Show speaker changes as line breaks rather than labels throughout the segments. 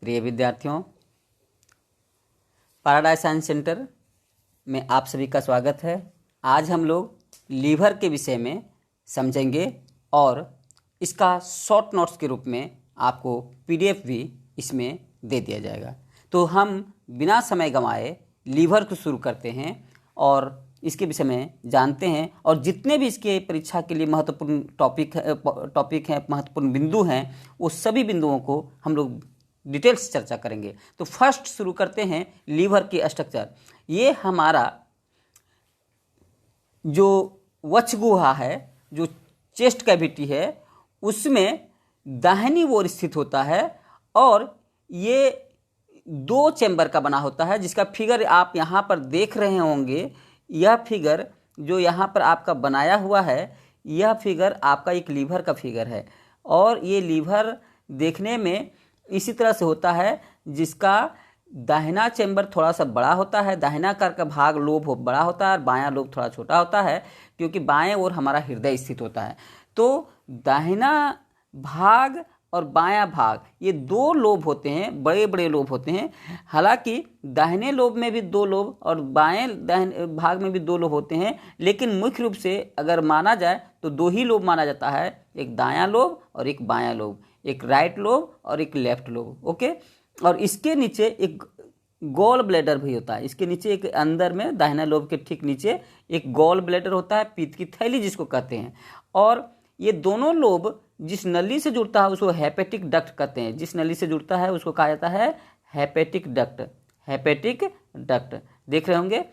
प्रिय विद्यार्थियों, paradise science centre में आप सभी का स्वागत है। आज हम लोग लीवर के विषय में समझेंगे और इसका शॉर्ट नोट्स के रूप में आपको पीडीएफ भी इसमें दे दिया जाएगा। तो हम बिना समय गंवाए लीवर को शुरू करते हैं और इसके विषय में जानते हैं, और जितने भी इसके परीक्षा के लिए महत्वपूर्ण टॉपिक हैं, महत्वपूर्ण बिंदु हैं, वो सभी बिंदुओं को हम लोग डिटेल्स चर्चा करेंगे। तो फर्स्ट शुरू करते हैं लीवर की स्ट्रक्चर। ये हमारा जो वक्ष गुहा है, जो चेस्ट कैविटी है, उसमें दाहिनी ओर स्थित होता है और ये 2 चैम्बर का बना होता है, जिसका फिगर आप यहाँ पर देख रहे होंगे। यह फिगर जो यहाँ पर आपका बनाया हुआ है, यह फिगर आपका एक लीवर का फिगर है। और ये लीवर देखने में इसी तरह से होता है, जिसका दाहिना चैम्बर थोड़ा सा बड़ा होता है, दाहिना कर का भाग लोब बड़ा होता है और बायां लोब थोड़ा छोटा होता है, क्योंकि बाएं ओर हमारा हृदय स्थित होता है। तो दाहिना भाग और बायां भाग, ये 2 लोब होते हैं, बड़े बड़े लोब होते हैं। हालांकि दाहिने लोब में भी 2 लोब और बाएं दाहिने भाग में भी 2 लोब होते हैं, लेकिन मुख्य रूप से अगर माना जाए तो 2 ही लोब माना जाता है, एक दायां लोब और एक बायां लोब, एक राइट लोब और एक लेफ्ट लोब। ओके। और इसके नीचे एक गॉल ब्लैडर भी होता है। इसके नीचे एक अंदर में दाहिना लोब के ठीक नीचे एक गॉल ब्लैडर होता है, पीत्त की थैली जिसको कहते हैं। और ये दोनों लोब जिस नली से जुड़ता है उसको हेपेटिक डक्ट कहते हैं। जिस नली से जुड़ता है उसको कहा जाता है हेपेटिक डक्ट। हेपेटिक डक्ट देख रहे होंगे।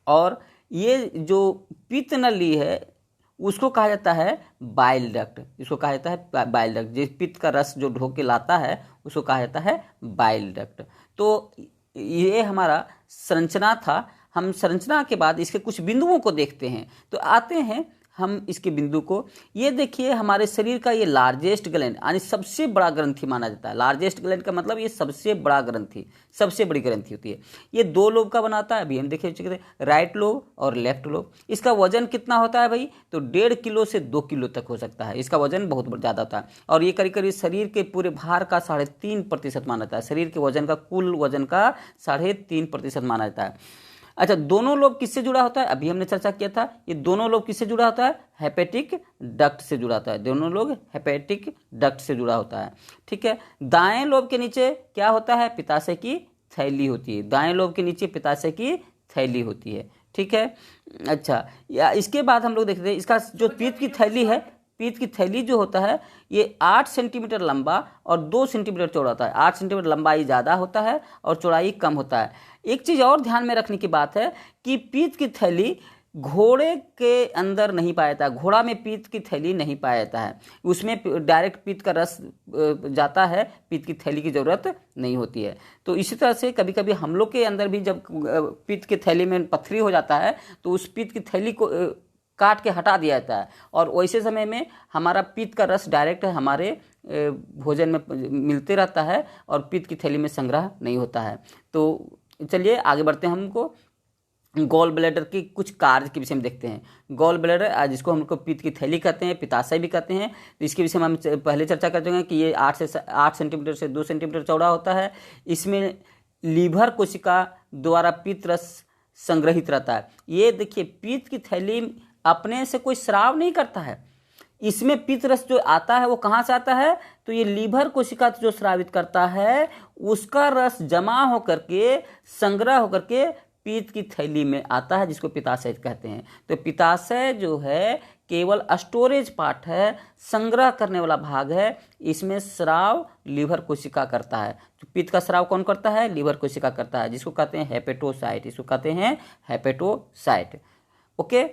और ये जो पित्त नली है उसको कहा जाता है बाइल डक्ट। इसको कहा जाता है बाइल डक्ट। जिस पित्त का रस जो ढो के लाता है उसको कहा जाता है बाइल डक्ट। तो ये हमारा संरचना था। हम संरचना के बाद इसके कुछ बिंदुओं को देखते हैं। तो आते हैं हम इसके बिंदु को। ये देखिए, हमारे शरीर का ये लार्जेस्ट ग्लैंड यानी सबसे बड़ा ग्रंथि माना जाता है। लार्जेस्ट ग्लैंड का मतलब ये सबसे बड़ा ग्रंथि, सबसे बड़ी ग्रंथि होती है। ये 2 लोब का बनाता है। अभी हम देखे चुके थे, राइट लोब और लेफ्ट लोब। इसका वजन कितना होता है भाई? तो 1.5 किलो से 2 किलो तक हो सकता है। इसका वजन बहुत ज़्यादा होता है और ये करीब करीब शरीर के पूरे भार का 3.5% माना जाता है। शरीर के वजन का, कुल वजन का 3.5% माना जाता है। अच्छा, दोनों लोब किससे जुड़ा होता है? अभी हमने चर्चा किया था। ये दोनों लोब किससे जुड़ा होता है? हेपेटिक डक्ट से जुड़ा होता है। दोनों लोग हेपेटिक डक्ट से जुड़ा होता है। ठीक है। दाएं लोब के नीचे क्या होता है? पित्ताशय की थैली होती है। दाएं लोब के नीचे पित्ताशय की थैली होती है। ठीक है। अच्छा, या इसके बाद हम लोग देखते हैं इसका जो पित्त की थैली है, पित्त की थैली जो होता है ये 8 सेंटीमीटर लंबा और 2 सेंटीमीटर चौड़ा होता है। 8 सेंटीमीटर लंबाई ज़्यादा होता है और चौड़ाई कम होता है। एक चीज़ और ध्यान में रखने की बात है कि पित्त की थैली घोड़े के अंदर नहीं पाया जाता है। घोड़ा में पित्त की थैली नहीं पाया जाता है। उसमें डायरेक्ट पित्त का रस जाता है, पित्त की थैली की ज़रूरत नहीं होती है। तो इसी तरह से कभी कभी हम लोग के अंदर भी जब पित्त की थैली में पथरी हो जाता है तो उस पित्त की थैली को काट के हटा दिया जाता है, और वैसे समय में हमारा पित्त का रस डायरेक्ट हमारे भोजन में मिलते रहता है और पित्त की थैली में संग्रह नहीं होता है। तो चलिए आगे बढ़ते हैं। हमको गॉल ब्लैडर की कुछ कार्य के विषय में देखते हैं। गॉल ब्लैडर, जिसको हमको पित्त की थैली कहते हैं, पित्ताशय भी कहते हैं, तो इसके विषय में हम पहले चर्चा कर चुके हैं कि ये 8 सेंटीमीटर से 2 सेंटीमीटर चौड़ा होता है। इसमें लीवर कोशिका द्वारा पित्त रस संग्रहित रहता है। ये देखिए, पित्त की थैली अपने से कोई स्राव नहीं करता है। इसमें पित्त रस जो आता है वो कहाँ से आता है? तो ये लीवर कोशिका जो स्रावित करता है उसका रस जमा होकर के, संग्रह होकर के पित्त की थैली में आता है, जिसको पित्ताशय कहते हैं। तो पित्ताशय जो है केवल स्टोरेज पार्ट है, संग्रह करने वाला भाग है। इसमें स्राव लीवर कोशिका करता है। तो पित्त का स्राव कौन करता है? लीवर कोशिका करता है, जिसको कहते हैं हेपेटोसाइट। इसको कहते हैं हेपेटोसाइट। ओके।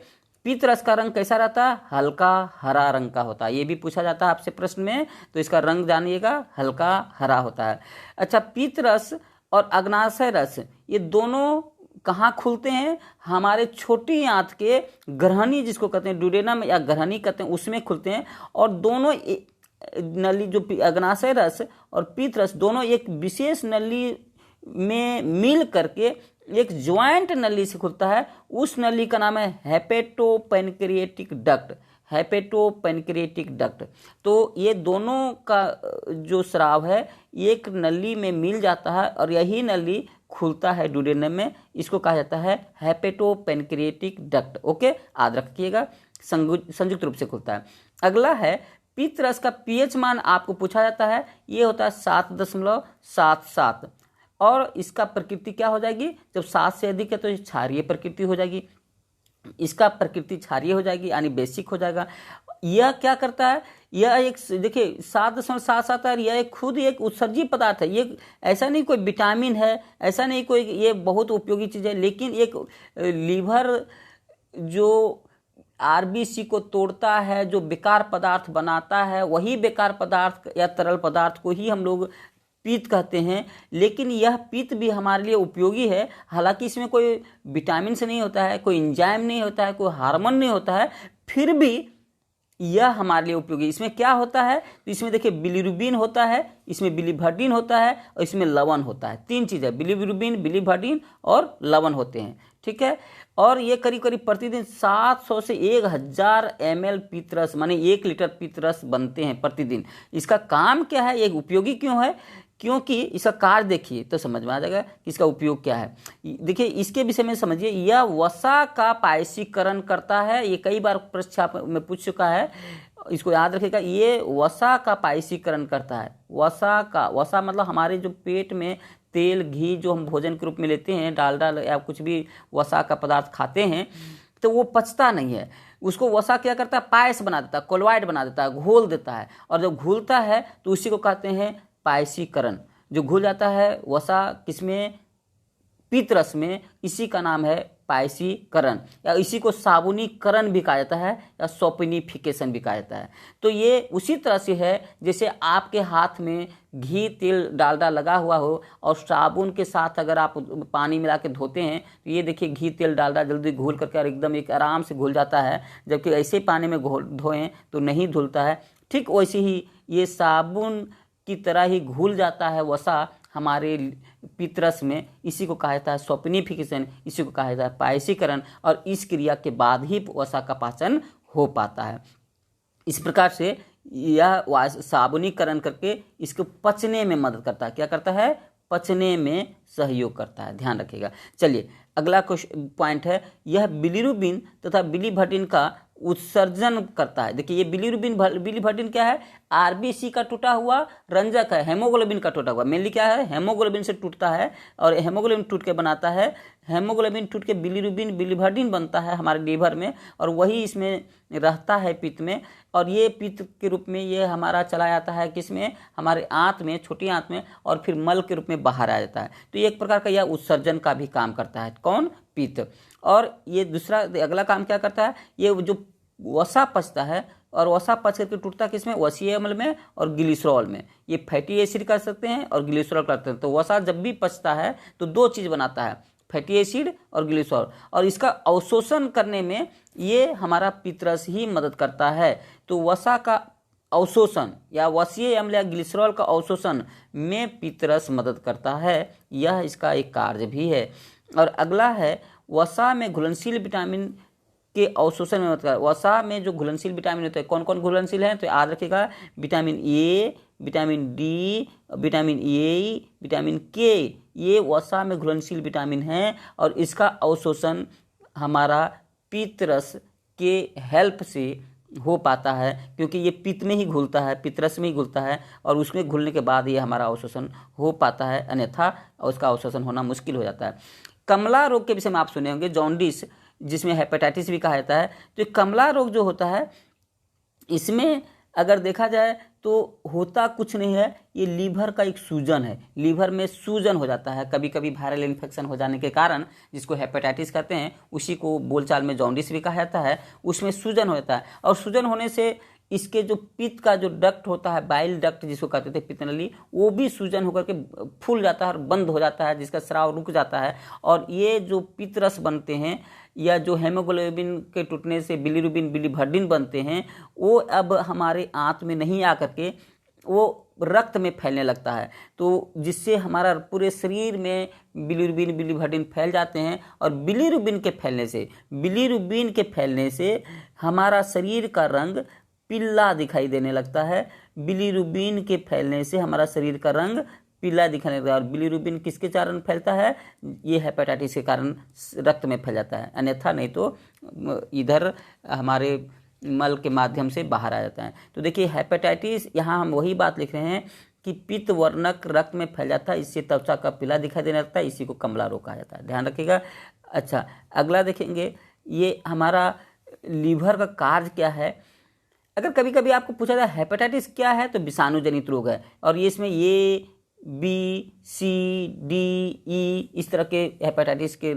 पित्त रस का रंग कैसा रहता है? हल्का हरा रंग का होता है। ये भी पूछा जाता है आपसे प्रश्न में, तो इसका रंग जानिएगा, हल्का हरा होता है। अच्छा, पित्त रस और अग्नाशय रस ये दोनों कहाँ खुलते हैं? हमारे छोटी आंत के ग्रहणी, जिसको कहते हैं ड्यूडेनम या ग्रहणी कहते हैं, उसमें खुलते हैं। और दोनों नली, जो अग्नाशय रस और पित्त रस, दोनों एक विशेष नली में मिल करके एक ज्वाइंट नली से खुलता है। उस नली का नाम है हेपेटोपेनक्रिएटिक डक्ट। हेपेटोपेनक्रियाटिक डक्ट। तो ये दोनों का जो स्राव है एक नली में मिल जाता है और यही नली खुलता है डुडेनम में, इसको कहा जाता है हेपेटोपेनक्रियाटिक डक्ट। ओके, याद रखिएगा, संयुक्त रूप से खुलता है। अगला है पित्त रस का पीएच मान आपको पूछा जाता है, ये होता है 7.77 और इसका प्रकृति क्या हो जाएगी, जब 7 से अधिक है तो ये क्षारीय प्रकृति हो जाएगी, इसका प्रकृति क्षारीय हो जाएगी यानी बेसिक हो जाएगा। यह क्या करता है, यह एक देखिए 7.77 है, यह खुद एक उत्सर्जी पदार्थ है, ये ऐसा नहीं कोई विटामिन है, ऐसा नहीं कोई ये बहुत उपयोगी चीज़ है, लेकिन एक लीवर जो आरबीसी को तोड़ता है, जो बेकार पदार्थ बनाता है, वही बेकार पदार्थ या तरल पदार्थ को ही हम लोग पित्त कहते हैं। लेकिन यह पित्त भी हमारे लिए उपयोगी है, हालांकि इसमें कोई विटामिन से नहीं होता है, कोई एंजाइम नहीं होता है, कोई हार्मोन नहीं होता है, फिर भी यह हमारे लिए उपयोगी। इसमें क्या होता है, तो इसमें देखिए बिलिरुबिन होता है, इसमें बिलिवर्डिन होता है और इसमें लवण होता है। 3 चीज़ है, बिलिरुबिन, बिलिवर्डिन और लवण होते हैं, ठीक है। और ये करीब करीब प्रतिदिन 700 से 1000 ml पित्त रस माने 1 लीटर पित्त रस बनते हैं प्रतिदिन। इसका काम क्या है, ये उपयोगी क्यों है, क्योंकि इसका कार्य देखिए तो समझ में आ जाएगा कि इसका उपयोग क्या है। देखिए इसके विषय में समझिए, यह वसा का पायसीकरण करता है, ये कई बार परीक्षा में पूछ चुका है, इसको याद रखिएगा, ये वसा का पायसीकरण करता है। वसा मतलब हमारे जो पेट में तेल घी जो हम भोजन के रूप में लेते हैं, डालडा या कुछ भी वसा का पदार्थ खाते हैं, तो वो पचता नहीं है, उसको वसा क्या करता है, पायस बना देता है, कोलवाइड बना देता है, घोल देता है, और जब घुलता है तो उसी को कहते हैं पायसीकरण। जो घुल जाता है वसा किसमें, पित्त रस में, इसी का नाम है पायसीकरण, या इसी को साबुनीकरण भी कहा जाता है या सोपिनिफिकेशन भी कहा जाता है। तो ये उसी तरह से है जैसे आपके हाथ में घी तेल डालडा लगा हुआ हो और साबुन के साथ अगर आप पानी मिला के धोते हैं तो ये देखिए घी तेल डालडा जल्दी घुल करके और एकदम एक आराम से घुल जाता है, जबकि ऐसे पानी में धोएं तो नहीं धुलता है। ठीक वैसे ही ये साबुन की तरह ही घुल जाता है वसा हमारे पित्त रस में, इसी को कहा जाता है सोपिनिफिकेशन, इसी को कहा जाता है पायसीकरण, और इस क्रिया के बाद ही वसा का पाचन हो पाता है। इस प्रकार से यह साबुनीकरण करके इसको पचने में मदद करता है। क्या करता है, पचने में सहयोग करता है, ध्यान रखिएगा। चलिए अगला पॉइंट है, यह बिलिरुबिन तथा बिलिवर्डिन का उत्सर्जन करता है। देखिए ये बिलिवर्डिन क्या है, आरबीसी का टूटा हुआ रंजक है, हेमोग्लोबिन का टूटा हुआ, मेनली क्या है, हेमोग्लोबिन से टूटता है और हेमोग्लोबिन टूट के बनाता है, हेमोग्लोबिन टूट के बिलिवर्डिन बनता है हमारे लीवर में, और वही इसमें रहता है पित्त में, और ये पित्त के रूप में ये हमारा चला जाता है किसमें, हमारे आंत में, छोटी आंत में, और फिर मल के रूप में बाहर आ जाता है। तो ये एक प्रकार का यह उत्सर्जन का भी काम करता है, कौन, पित्त। और ये दूसरा अगला काम क्या करता है, ये जो वसा पचता है, और वसा पच करके टूटता किसमें, वसीय अम्ल में और ग्लिसरॉल में। ये फैटी एसिड कर सकते हैं और ग्लिसरॉल करते हैं। तो वसा जब भी पचता है तो 2 चीज़ बनाता है, फैटी एसिड और ग्लिसरॉल, और इसका अवशोषण करने में ये हमारा पित्त रस ही मदद करता है। तो वसा का अवशोषण या वसीय अम्ल या ग्लिसरॉल का अवशोषण में पित्त रस मदद करता है, यह इसका एक कार्य भी है। और अगला है, वसा में घुलनशील विटामिन के अवशोषण में मदद करता है। वसा में जो घुलनशील विटामिन होते हैं, कौन कौन घुलनशील हैं, तो याद रखिएगा, vitamin A, vitamin D, vitamin A, vitamin के, ये वसा में घुलनशील विटामिन हैं, और इसका अवशोषण हमारा पित्त रस के हेल्प से हो पाता है, क्योंकि ये पित्त में ही घुलता है, पित्त रस में ही घुलता है, और उसमें घुलने के बाद ये हमारा अवशोषण हो पाता है, अन्यथा उसका अवशोषण होना मुश्किल हो जाता है। कमला रोग के विषय में आप सुने होंगे, जॉन्डिस जिसमें हेपेटाइटिस भी कहा जाता है। तो कमला रोग जो होता है, इसमें अगर देखा जाए तो होता कुछ नहीं है, ये लीवर का एक सूजन है, लीवर में सूजन हो जाता है कभी कभी वायरल इन्फेक्शन हो जाने के कारण, जिसको हेपेटाइटिस कहते हैं, उसी को बोलचाल में जॉन्डिस भी कहा जाता है। उसमें सूजन हो जाता है, और सूजन होने से इसके जो पित्त का जो डक्ट होता है, बाइल डक्ट जिसको कहते थे, पित्त नली, वो भी सूजन होकर के फूल जाता है और बंद हो जाता है, जिसका स्राव रुक जाता है। और ये जो पित्त रस बनते हैं या जो हेमोग्लोबिन के टूटने से बिलिरुबिन बिलिवर्डिन बनते हैं, वो अब हमारे आंत में नहीं आकर के वो रक्त में फैलने लगता है, तो जिससे हमारा पूरे शरीर में बिलीरुबिन बिलीवर्डिन फैल जाते हैं। और बिलीरुबिन के फैलने से हमारा शरीर का रंग पीला दिखाई देने लगता है। बिलीरुबिन के फैलने से हमारा शरीर का रंग पीला दिखाने लगता है। और बिलीरुबिन किसके कारण फैलता है? ये हेपेटाइटिस के कारण रक्त में फैल जाता है, अन्यथा नहीं तो इधर हमारे मल के माध्यम से बाहर आ जाता है। तो देखिए हेपेटाइटिस, यहाँ हम वही बात लिख रहे हैं कि पित्त वर्णक रक्त में फैल जाता है, इससे त्वचा का पीला दिखाई देने लगता है, इसी को कमला रोग कहा जाता है, ध्यान रखिएगा। अच्छा, अगला देखेंगे, ये हमारा लीवर का कार्य क्या है। अगर कभी कभी आपको पूछा जाए हेपेटाइटिस क्या है, तो विषाणु जनित रोग है, और ये इसमें A B C D E इस तरह के हेपेटाइटिस के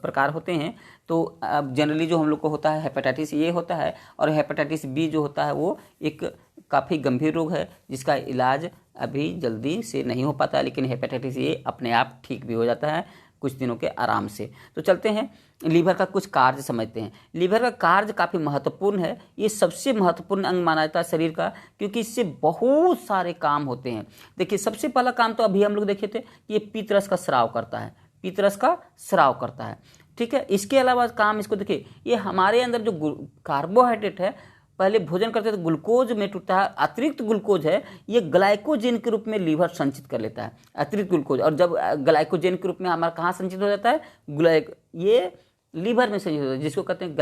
प्रकार होते हैं। तो अब जनरली जो हम लोग को होता है हेपेटाइटिस ए होता है, और हेपेटाइटिस बी जो होता है वो एक काफ़ी गंभीर रोग है जिसका इलाज अभी जल्दी से नहीं हो पाता, लेकिन हेपेटाइटिस ए अपने आप ठीक भी हो जाता है कुछ दिनों के आराम से। तो चलते हैं लीवर का कुछ कार्य समझते हैं। लीवर का कार्य काफ़ी महत्वपूर्ण है, ये सबसे महत्वपूर्ण अंग माना जाता है शरीर का, क्योंकि इससे बहुत सारे काम होते हैं। देखिए सबसे पहला काम तो अभी हम लोग देखे थे कि ये पीतरस का स्राव करता है, ठीक है। इसके अलावा काम इसको देखिए, ये हमारे अंदर जो कार्बोहाइड्रेट है, पहले भोजन करते तो ग्लूकोज में टूटता है, अतिरिक्त ग्लूकोज है ये ग्लाइकोजेन के रूप में लीवर संचित कर लेता है, अतिरिक्त ग्लूकोज। और जब ग्लाइकोजेन के रूप में हमारा कहाँ संचित हो जाता है? ये लीवर में संचित होता है, जिसको कहते हैं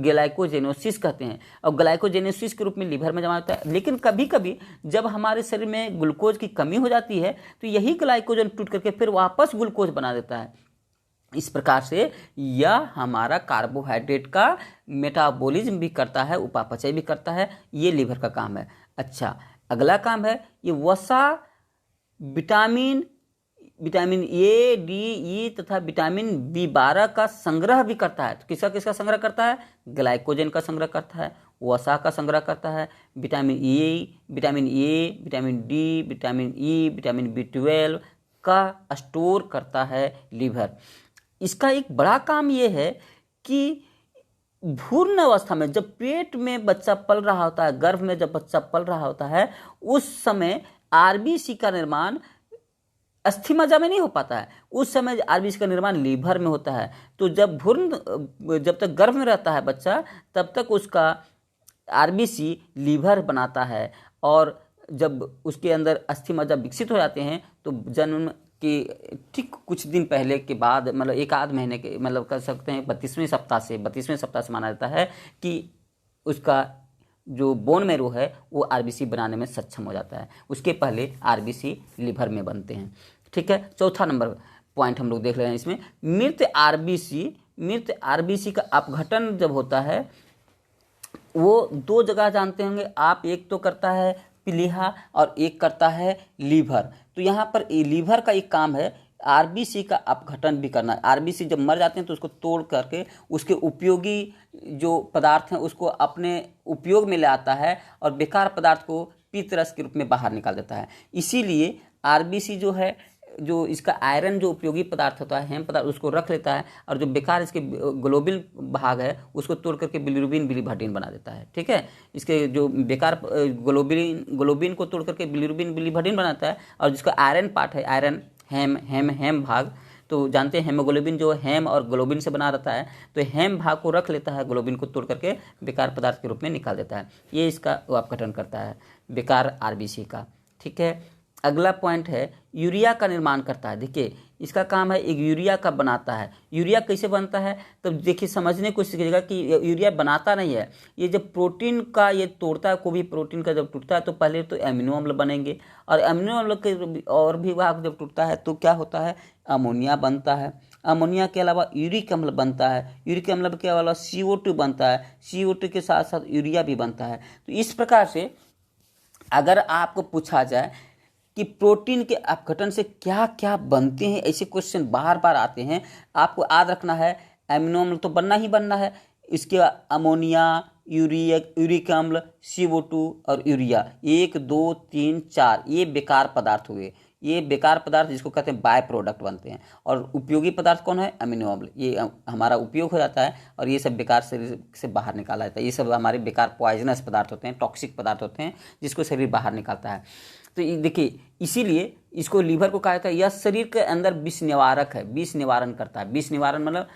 ग्लाइकोजेनोसिस कहते हैं, और ग्लाइकोजेनोसिस के रूप में लीवर में जमा होता है। लेकिन कभी कभी जब हमारे शरीर में ग्लूकोज की कमी हो जाती है, तो यही ग्लाइकोजन टूट करके फिर वापस ग्लूकोज बना देता है। इस प्रकार से यह हमारा कार्बोहाइड्रेट का मेटाबॉलिज्म भी करता है, उपापचय भी करता है, ये लीवर का काम है। अच्छा, अगला काम है ये वसा, विटामिन ए, डी, ई तथा विटामिन बी12 का संग्रह भी करता है। तो किसका संग्रह करता है? ग्लाइकोजन का संग्रह करता है, वसा का संग्रह करता है, vitamin A, vitamin D, vitamin E, vitamin B12 का स्टोर करता है लीवर। इसका एक बड़ा काम यह है कि भ्रूण अवस्था में जब पेट में बच्चा पल रहा होता है, गर्भ में जब बच्चा पल रहा होता है, उस समय आरबीसी का निर्माण अस्थि मज्जा में नहीं हो पाता है, उस समय आरबीसी का निर्माण लीवर में होता है। तो जब तक गर्भ में रहता है बच्चा, तब तक उसका आरबीसी लीवर बनाता है, और जब उसके अंदर अस्थि मज्जा विकसित हो जाते हैं तो जन्म के ठीक कुछ दिन पहले के बाद, मतलब एक आध महीने के, मतलब कर सकते हैं 32वें सप्ताह से माना जाता है कि उसका जो बोन मैरो है वो आरबीसी बनाने में सक्षम हो जाता है। उसके पहले आरबीसी लीवर में बनते हैं, ठीक है। चौथा नंबर पॉइंट हम लोग देख रहे हैं इसमें, मृत आरबीसी का अपघटन जब होता है वो दो जगह जानते होंगे आप, एक तो करता है प्लीहा और एक करता है लीवर। तो यहाँ पर लीवर का एक काम है आरबीसी का अपघटन भी करना। आरबीसी जब मर जाते हैं तो उसको तोड़ करके उसके उपयोगी जो पदार्थ हैं उसको अपने उपयोग में ले आता है, और बेकार पदार्थ को पीतरस के रूप में बाहर निकाल देता है। इसीलिए आरबीसी जो है, जो इसका आयरन जो उपयोगी पदार्थ होता है, हेम पदार्थ, उसको रख लेता है, और जो बेकार इसके ग्लोबिन भाग है उसको तोड़ करके बिलीरुबिन बिलीवर्डिन बना देता है, ठीक है। इसके जो बेकार ग्लोबिन को तोड़ करके बिलीरुबिन बिलीवर्डिन बनाता है, और जिसका आयरन पार्ट है, आयरन हेम भाग, तो जानते हैं हेमोग्लोबिन जो हेम और ग्लोबिन से बना रहता है, तो हेम भाग को रख लेता है, ग्लोबिन को तोड़ करके बेकार पदार्थ के रूप में निकाल देता है। ये इसका अपघटन करता है बेकार आरबीसी का, ठीक है। अगला पॉइंट है यूरिया का निर्माण करता है। देखिए इसका काम है एक यूरिया का बनाता है। यूरिया कैसे बनता है? तो देखिए समझने को सीखिएगा कि यूरिया बनाता नहीं है, ये जब प्रोटीन का ये तोड़ता है, कोई भी प्रोटीन का जब टूटता है तो पहले तो एमिनो अम्ल बनेंगे, और एमिनो अम्ल के और भी भाग जब टूटता है तो क्या होता है? अमोनिया बनता है। अमोनिया के अलावा यूरिक अम्ल बनता है, यूरिक अम्ल के अलावा CO2 बनता है, CO2 के साथ साथ यूरिया भी बनता है। तो इस प्रकार से अगर आपको पूछा जाए कि प्रोटीन के अपघटन से क्या क्या बनते हैं, ऐसे क्वेश्चन बार बार आते हैं, आपको याद रखना है एमिनो अम्ल तो बनना ही बनना है, इसके अमोनिया, यूरिक अम्ल, CO2 और यूरिया, 1 2 3 4 ये बेकार पदार्थ हुए, ये बेकार पदार्थ जिसको कहते हैं बाय प्रोडक्ट बनते हैं, और उपयोगी पदार्थ कौन है, अमीनो अम्ल, ये हमारा उपयोग हो जाता है और ये सब बेकार शरीर से बाहर निकाला जाता है। ये सब हमारे बेकार पॉइजनस पदार्थ होते हैं, टॉक्सिक पदार्थ होते हैं जिसको शरीर बाहर निकालता है। तो देखिए इसीलिए इसको लीवर को कहा जाता है, यह शरीर के अंदर विष निवारक है, विष निवारण करता है। विष निवारण मतलब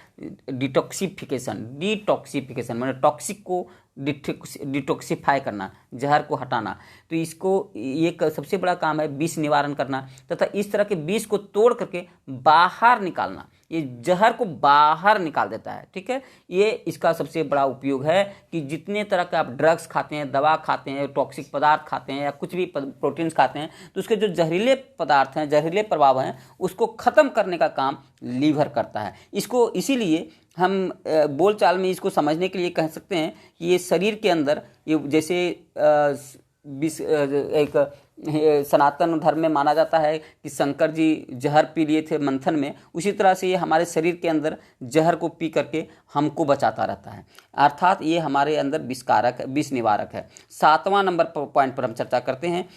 डिटॉक्सिफिकेशन, डिटॉक्सिफिकेशन मतलब टॉक्सिक को डिटॉक्सिफाई करना, जहर को हटाना। तो इसको ये सबसे बड़ा काम है विष निवारण करना, तथा इस तरह के विष को तोड़ करके बाहर निकालना, ये जहर को बाहर निकाल देता है। ठीक है, ये इसका सबसे बड़ा उपयोग है कि जितने तरह के आप ड्रग्स खाते हैं, दवा खाते हैं, टॉक्सिक पदार्थ खाते हैं या कुछ भी प्रोटीन्स खाते हैं, तो उसके जो जहरीले पदार्थ हैं, जहरीले प्रभाव हैं, उसको खत्म करने का काम लीवर करता है। इसको इसीलिए हम बोलचाल में इसको समझने के लिए कह सकते हैं कि ये शरीर के अंदर, ये जैसे एक सनातन धर्म में माना जाता है कि शंकर जी जहर पी लिए थे मंथन में, उसी तरह से ये हमारे शरीर के अंदर जहर को पी करके हमको बचाता रहता है, अर्थात ये हमारे अंदर विषकारक, विष निवारक है। 7वां नंबर पॉइंट पर हम चर्चा करते हैं,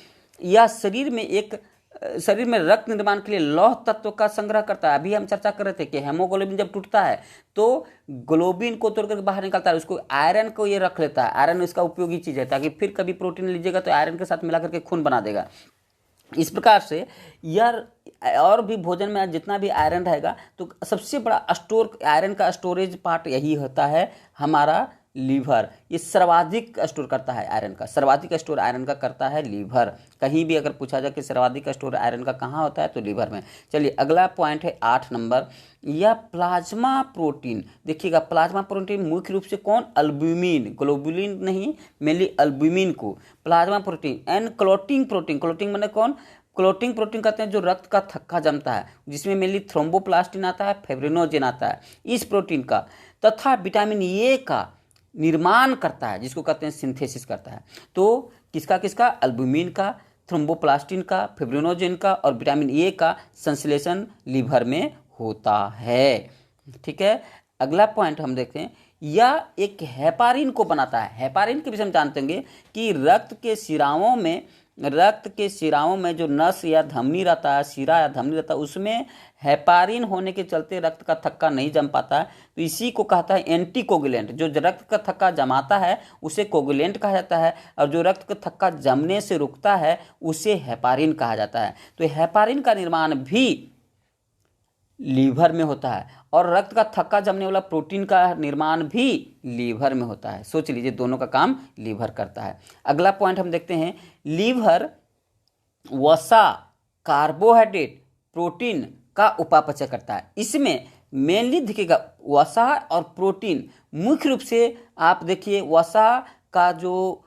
यह शरीर में रक्त निर्माण के लिए लौह तत्व का संग्रह करता है। अभी हम चर्चा कर रहे थे कि हेमोग्लोबिन जब टूटता है तो ग्लोबिन को तोड़ करके बाहर निकालता है, उसको आयरन को ये रख लेता है। आयरन इसका उपयोगी चीज है, ताकि फिर कभी प्रोटीन लीजिएगा तो आयरन के साथ मिला करके खून बना देगा। इस प्रकार से यार और भी भोजन में जितना भी आयरन रहेगा, तो सबसे बड़ा स्टोर, आयरन का स्टोरेज पार्ट यही होता है हमारा लीवर। ये सर्वाधिक स्टोर करता है आयरन का, सर्वाधिक स्टोर आयरन का करता है लीवर। कहीं भी अगर पूछा जाए कि सर्वाधिक स्टोर आयरन का कहाँ होता है, तो लीवर में। चलिए अगला पॉइंट है 8 नंबर, यह प्लाज्मा प्रोटीन। देखिएगा प्लाज्मा प्रोटीन मुख्य रूप से कौन, अल्ब्यूमिन, ग्लोबुलिन नहीं, मेनली अल्ब्यूमिन को plasma protein and clotting protein. Clotting मैंने कौन, क्लोटिंग प्रोटीन कहते हैं जो रक्त का थक्का जमता है, जिसमें मेनली थ्रोम्बोप्लास्टिन आता है, फाइब्रिनोजेन आता है, इस प्रोटीन का, तथा विटामिन ए का निर्माण करता है, जिसको कहते हैं सिंथेसिस करता है। तो किसका किसका, अल्ब्यूमिन का, थ्रोम्बोप्लास्टिन का, फाइब्रिनोजेन का और विटामिन ए का संश्लेषण लीवर में होता है। ठीक है, अगला पॉइंट हम देखते हैं, यह एक हेपारिन को बनाता है। हेपारिन के विषय में जानते होंगे कि रक्त के शिराओं में जो नस या धमनी रहता है, शिरा या धमनी रहता है, उसमें हेपारिन होने के चलते रक्त का थक्का नहीं जम पाता है। तो इसी को कहता है एंटीकोगुलेंट। जो रक्त का थक्का जमाता है उसे कोगुलेंट कहा जाता है, और जो रक्त का थक्का जमने से रुकता है उसे हेपारिन कहा जाता है। तो हेपारिन का निर्माण भी लीवर में होता है, और रक्त का थक्का जमने वाला प्रोटीन का निर्माण भी लीवर में होता है। सोच लीजिए, दोनों का काम लीवर करता है। अगला पॉइंट हम देखते हैं, लीवर वसा, कार्बोहाइड्रेट, प्रोटीन का उपापचय करता है। इसमें मेनली देखिएगा वसा और प्रोटीन, मुख्य रूप से आप देखिए वसा का जो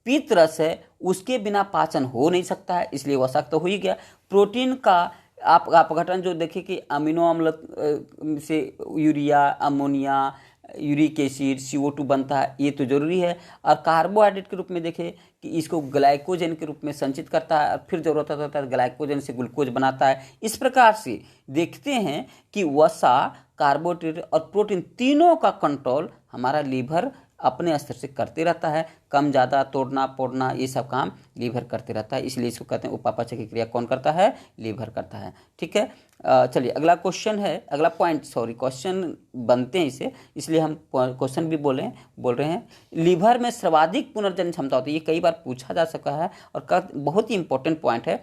पित्त रस है उसके बिना पाचन हो नहीं सकता है, इसलिए वसा तो हो ही गया। प्रोटीन का आप अपघटन जो देखिए कि अमीनो अम्ल से urea, ammonia, uric acid, CO2 बनता है, ये तो जरूरी है। और कार्बोहाइड्रेट के रूप में देखें कि इसको ग्लाइकोजन के रूप में संचित करता है, और फिर जरूरत होता है ग्लाइकोजन से ग्लूकोज बनाता है। इस प्रकार से देखते हैं कि वसा, कार्बोहाइड्रेट और प्रोटीन तीनों का कंट्रोल हमारा लीवर अपने स्तर से करते रहता है। कम ज़्यादा, तोड़ना फोड़ना, ये सब काम लीवर करते रहता है, इसलिए इसको कहते हैं उपापचय की क्रिया कौन करता है, लीवर करता है। ठीक है, चलिए अगला क्वेश्चन है, अगला पॉइंट, सॉरी क्वेश्चन बनते हैं इसे, इसलिए हम क्वेश्चन भी बोल रहे हैं। लीवर में सर्वाधिक पुनर्जनन क्षमता होती है, ये कई बार पूछा जा सका है और बहुत ही इंपॉर्टेंट पॉइंट है।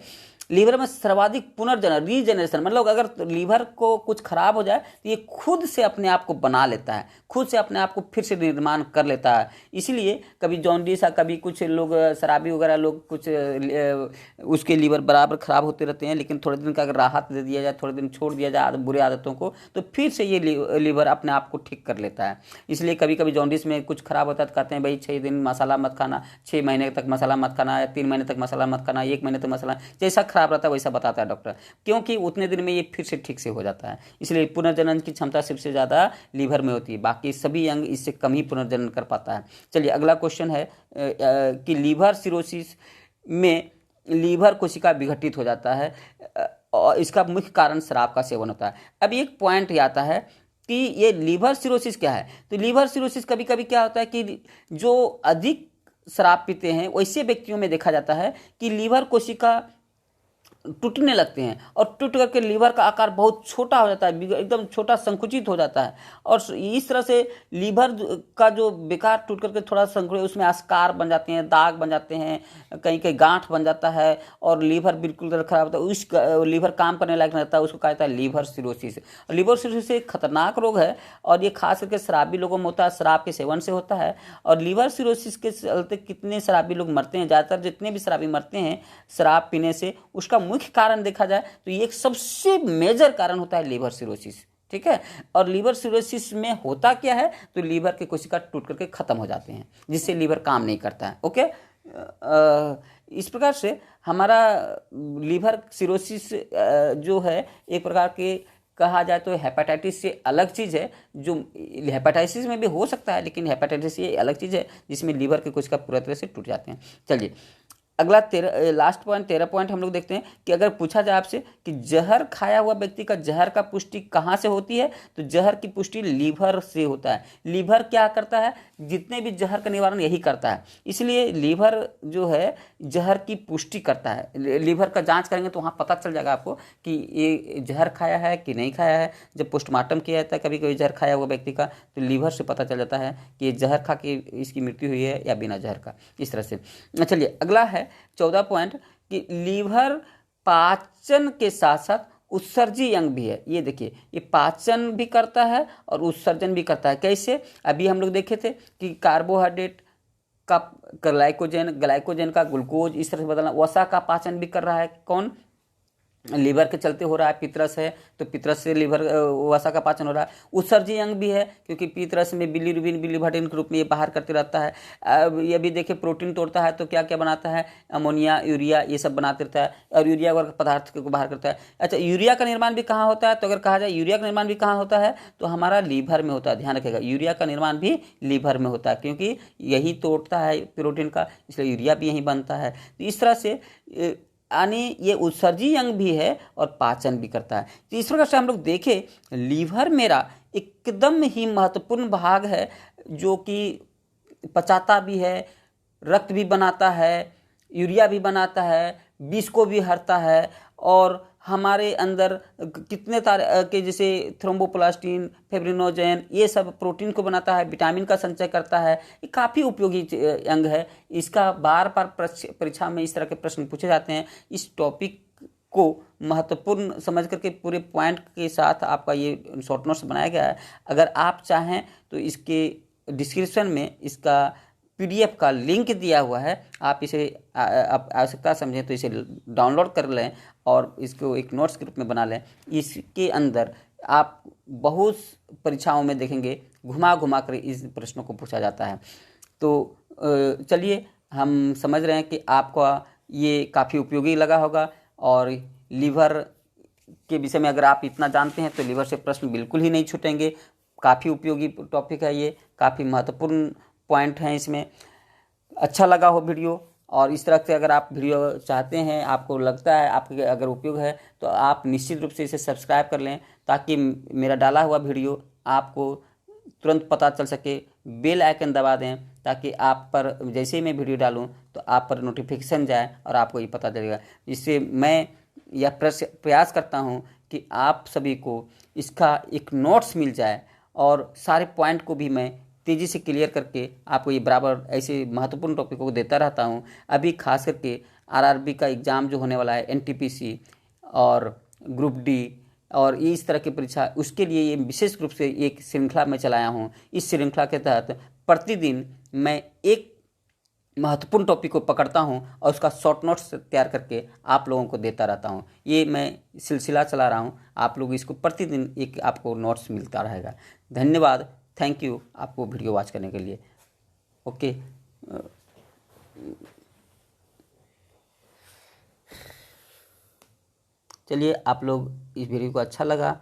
लीवर में सर्वाधिक पुनर्जनन, रीजनरेशन, मतलब अगर लीवर को कुछ खराब हो जाए तो ये खुद से अपने आप को बना लेता है, खुद से अपने आप को फिर से निर्माण कर लेता है। इसीलिए कभी जॉन्डिस, कभी कुछ लोग शराबी वगैरह लोग कुछ उसके लीवर बराबर खराब होते रहते हैं, लेकिन थोड़े दिन का अगर राहत दे दिया जाए, थोड़े दिन छोड़ दिया जाए बुरी आदतों को, तो फिर से ये लीवर अपने आप को ठीक कर लेता है। इसलिए कभी कभी जॉन्डिस में कुछ खराब होता है तो कहते हैं भाई 6 दिन मसाला मत खाना, 6 महीने तक मसाला मत खाना, या 3 महीने तक मसाला मत खाना, 1 महीने तक मसाला, जैसा खराब रहता है वैसा बताता है डॉक्टर, क्योंकि उतने दिन में ये फिर से ठीक से हो जाता है। इसलिए पुनर्जनन की क्षमता सबसे ज़्यादा लीवर में होती है, बाकी सभी अंग इससे कम ही पुनर्जनन कर पाता है। चलिए अगला क्वेश्चन है कि लीवर सिरोसिस में लीवर कोशिका विघटित हो जाता है, और इसका मुख्य कारण शराब का सेवन होता है। अब एक पॉइंट आता है कि ये लीवर सिरोसिस क्या है। तो लीवर सिरोसिस कभी कभी क्या होता है कि जो अधिक शराब पीते हैं वैसे व्यक्तियों में देखा जाता है कि लीवर कोशिका टूटने लगते हैं और टूट करके लीवर का आकार बहुत छोटा हो जाता है, एकदम छोटा संकुचित हो जाता है। और इस तरह से लीवर का जो बेकार टूट करके थोड़ा संकुचित, उसमें आस्कार बन जाते हैं, दाग बन जाते हैं, कहीं कहीं गांठ बन जाता है और लीवर बिल्कुल खराब होता है। उस लीवर काम करने लायक नहीं रहता है, उसको कहा जाता है लीवर सिरोसिस। लीवर सिरोसिस एक खतरनाक रोग है और ये खास करके शराबी लोगों में होता है, शराब के सेवन से होता है। और लीवर सिरोसिस के चलते कितने शराबी लोग मरते हैं, ज़्यादातर जितने भी शराबी मरते हैं शराब पीने से, उसका मुख्य कारण देखा जाए तो ये एक सबसे मेजर कारण होता है लीवर सिरोसिस। ठीक है। और लीवर सिरोसिस में होता क्या है, तो लीवर के कोशिका टूट करके खत्म हो जाते हैं, जिससे लीवर काम नहीं करता है। ओके। इस प्रकार से हमारा लीवर सिरोसिस जो है एक प्रकार के कहा जाए तो हेपेटाइटिस से अलग चीज़ है, जो हेपेटाइटिस में भी हो सकता है, लेकिन हेपेटाइटिस ये अलग चीज़ है जिसमें लीवर के कोशिका पूरा तरह से टूट जाते हैं। चलिए अगला लास्ट पॉइंट 13 पॉइंट हम लोग देखते हैं कि अगर पूछा जाए आपसे कि जहर खाया हुआ व्यक्ति का जहर का पुष्टि कहाँ से होती है, तो जहर की पुष्टि लीवर से होता है। लीवर क्या करता है, जितने भी जहर का निवारण यही करता है, इसलिए लीवर जो है जहर की पुष्टि करता है। लीवर का जांच करेंगे तो वहाँ पता चल जाएगा आपको कि ये जहर खाया है कि नहीं खाया है। जब पोस्टमार्टम किया जाता है कभी कभी जहर खाया हुआ व्यक्ति का, तो लीवर से पता चल जाता है कि ये जहर खा के इसकी मृत्यु हुई है या बिना जहर का, इस तरह से। चलिए अगला है 14 पॉइंट कि लीवर पाचन के साथ साथ उत्सर्जी अंग भी है। ये देखिए, ये पाचन भी करता है और उत्सर्जन भी करता है। कैसे? अभी हम लोग देखे थे कि कार्बोहाइड्रेट का ग्लाइकोजन का ग्लूकोज इस तरह से बदलना, वसा का पाचन भी कर रहा है कौन, लीवर के चलते हो रहा है। पित्रस है तो पित्रस से लीवर वसा का पाचन हो रहा है। उत्सर्जी अंग भी है क्योंकि पित्रस में बिलीरुबिन बिलीवर्टिन के रूप में ये बाहर करते रहता है। अब ये भी देखिए प्रोटीन तोड़ता है तो क्या क्या बनाता है, अमोनिया यूरिया ये सब बनाते रहता है और यूरिया वर्ग पदार्थ को बाहर करता है। अच्छा, यूरिया का निर्माण भी कहाँ होता है, तो अगर कहा जाए यूरिया का निर्माण भी कहाँ होता है, तो हमारा लीवर में होता है। ध्यान रखिएगा, यूरिया का निर्माण भी लीवर में होता है क्योंकि यही तोड़ता है प्रोटीन का, इसलिए यूरिया भी यही बनता है। तो इस तरह से यानी ये उत्सर्जी अंग भी है और पाचन भी करता है। तो इस प्रकार से हम लोग देखें लीवर मेरा एकदम ही महत्वपूर्ण भाग है, जो कि पचाता भी है, रक्त भी बनाता है, यूरिया भी बनाता है, विष को भी हरता है और हमारे अंदर कितने तरह के जैसे थ्रोम्बोप्लास्टिन, फिब्रिनोजेन ये सब प्रोटीन को बनाता है, विटामिन का संचय करता है। ये काफ़ी उपयोगी अंग है। इसका बार बार परीक्षा में इस तरह के प्रश्न पूछे जाते हैं। इस टॉपिक को महत्वपूर्ण समझ करके पूरे पॉइंट के साथ आपका ये शॉर्ट नोट्स बनाया गया है। अगर आप चाहें तो इसके डिस्क्रिप्शन में इसका PDF का लिंक दिया हुआ है, आप इसे आप आवश्यकता समझें तो इसे डाउनलोड कर लें और इसको एक नोट्स के रूप में बना लें। इसके अंदर आप बहुत परीक्षाओं में देखेंगे घुमा घुमा कर इस प्रश्नों को पूछा जाता है। तो चलिए, हम समझ रहे हैं कि आपका ये काफ़ी उपयोगी लगा होगा और लीवर के विषय में अगर आप इतना जानते हैं तो लीवर से प्रश्न बिल्कुल ही नहीं छूटेंगे। काफ़ी उपयोगी टॉपिक है ये, काफ़ी महत्वपूर्ण पॉइंट हैं इसमें। अच्छा लगा हो वीडियो, और इस तरह से अगर आप वीडियो चाहते हैं, आपको लगता है आपके अगर उपयोग है, तो आप निश्चित रूप से इसे सब्सक्राइब कर लें ताकि मेरा डाला हुआ वीडियो आपको तुरंत पता चल सके। बेल आइकन दबा दें ताकि आप पर जैसे ही मैं वीडियो डालूं तो आप पर नोटिफिकेशन जाए और आपको ये पता चलेगा। इससे मैं यह प्रयास करता हूँ कि आप सभी को इसका एक नोट्स मिल जाए और सारे पॉइंट को भी मैं तेज़ी से क्लियर करके आपको ये बराबर ऐसे महत्वपूर्ण टॉपिकों को देता रहता हूँ। अभी खास करके RRB का एग्ज़ाम जो होने वाला है, NTPC और ग्रुप D और इस तरह की परीक्षा, उसके लिए ये विशेष रूप से एक श्रृंखला में चलाया हूँ। इस श्रृंखला के तहत प्रतिदिन मैं एक महत्वपूर्ण टॉपिक को पकड़ता हूँ और उसका शॉर्ट नोट्स तैयार करके आप लोगों को देता रहता हूँ। ये मैं सिलसिला चला रहा हूँ, आप लोग इसको प्रतिदिन एक आपको नोट्स मिलता रहेगा। धन्यवाद, थैंक यू आपको वीडियो वॉच करने के लिए। ओके, चलिए, आप लोग इस वीडियो को अच्छा लगा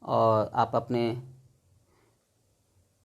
और आप अपने